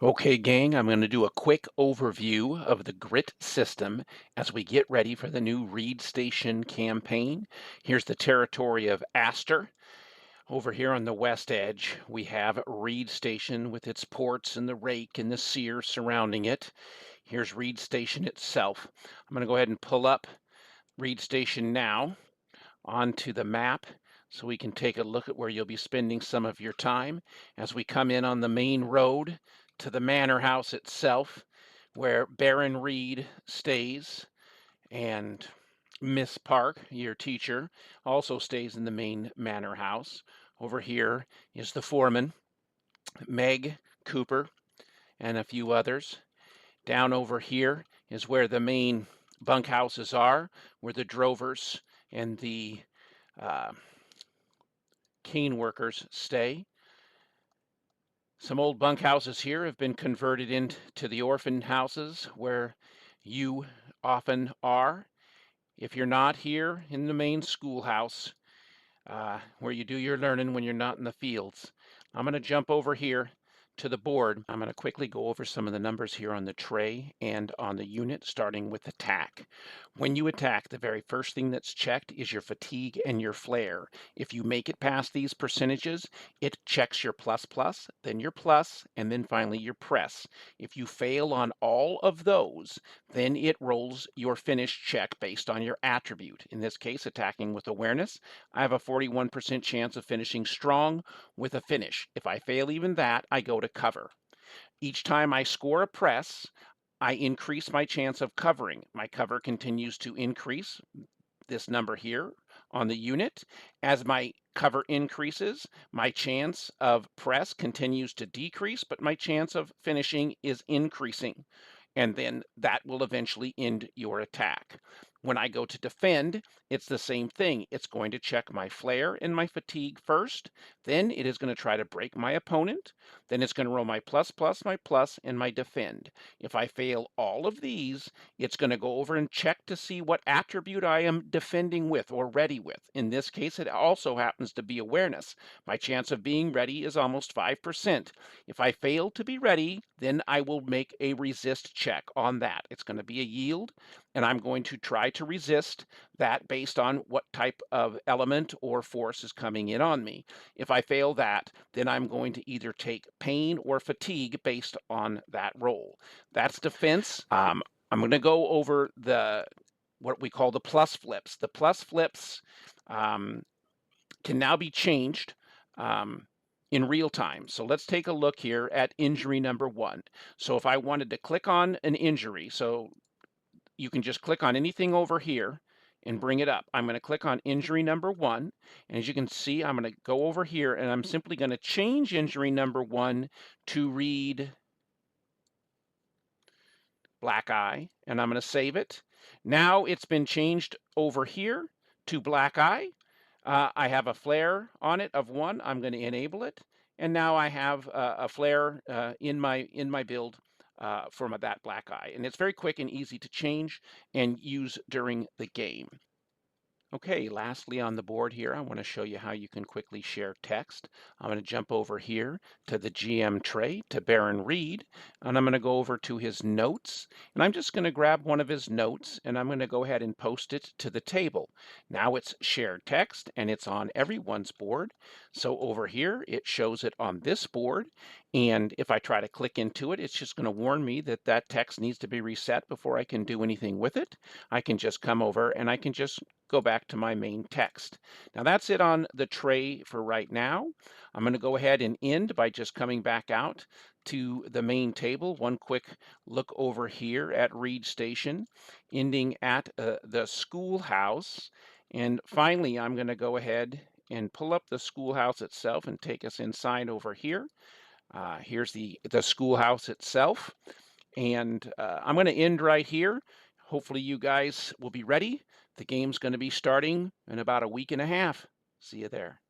Okay, gang, I'm going to do a quick overview of the grit system as we get ready for the new Reid Station campaign. Here's the territory of Astor. Over here on the west edge, we have Reid Station with its ports and the rake and the sear surrounding it. Here's Reid Station itself. I'm going to go ahead and pull up Reid Station now onto the map so we can take a look at where you'll be spending some of your time as we come in on the main road to the manor house itself, where Baron Reid stays, and Miss Park, your teacher, also stays in the main manor house. Over here is the foreman, Meg Cooper, and a few others. Down over here is where the main bunkhouses are, where the drovers and the uh, cane workers stay. Some old bunkhouses here have been converted into the orphan houses where you often are. If you're not here in the main schoolhouse, where you do your learning when you're not in the fields. I'm going to jump over here to the board. I'm going to quickly go over some of the numbers here on the tray and on the unit, starting with attack. When you attack, the very first thing that's checked is your fatigue and your flare. If you make it past these percentages, it checks your plus plus, then your plus, and then finally your press. If you fail on all of those, then it rolls your finish check based on your attribute. In this case, attacking with awareness, I have a 41% chance of finishing strong with a finish. If I fail even that, I go to cover. Each time I score a press, I increase my chance of covering. My cover continues to increase, this number here on the unit. As my cover increases, my chance of press continues to decrease, but my chance of finishing is increasing. And then that will eventually end your attack. When I go to defend, it's the same thing. It's going to check my flare and my fatigue first. Then it is going to try to break my opponent. Then it's going to roll my plus, plus, my plus, and my defend. If I fail all of these, it's going to go over and check to see what attribute I am defending with or ready with. In this case, it also happens to be awareness. My chance of being ready is almost 5%. If I fail to be ready, then I will make a resist check on that. It's going to be a yield, and I'm going to try to resist that based on what type of element or force is coming in on me. If I fail that, then I'm going to either take pain or fatigue based on that roll. That's defense. I'm going to go over what we call the plus flips. The plus flips can now be changed in real time. So let's take a look here at injury number 1. So if I wanted to click on an injury, so you can just click on anything over here and bring it up. I'm going to click on injury number 1, and as you can see, I'm going to go over here and I'm simply going to change injury number 1 to read black eye, and I'm going to save it. Now it's been changed over here to black eye. I have a flare on it of 1. I'm going to enable it, and now I have a flare in my build for that black eye, and it's very quick and easy to change and use during the game. Okay, lastly on the board here, I want to show you how you can quickly share text. I'm going to jump over here to the GM tray, to Baron Reid, and I'm going to go over to his notes, and I'm just going to grab one of his notes, and I'm going to go ahead and post it to the table. Now it's shared text, and it's on everyone's board. So over here, it shows it on this board, and if I try to click into it, it's just going to warn me that that text needs to be reset before I can do anything with it. I can just come over and I can just go back to my main text. Now that's it on the tray for right now. I'm going to go ahead and end by just coming back out to the main table. One quick look over here at Reid Station, ending at the schoolhouse. And finally, I'm going to go ahead and pull up the schoolhouse itself and take us inside over here. Here's the schoolhouse itself. And I'm going to end right here. Hopefully you guys will be ready. The game's going to be starting in about a week and a half. See you there.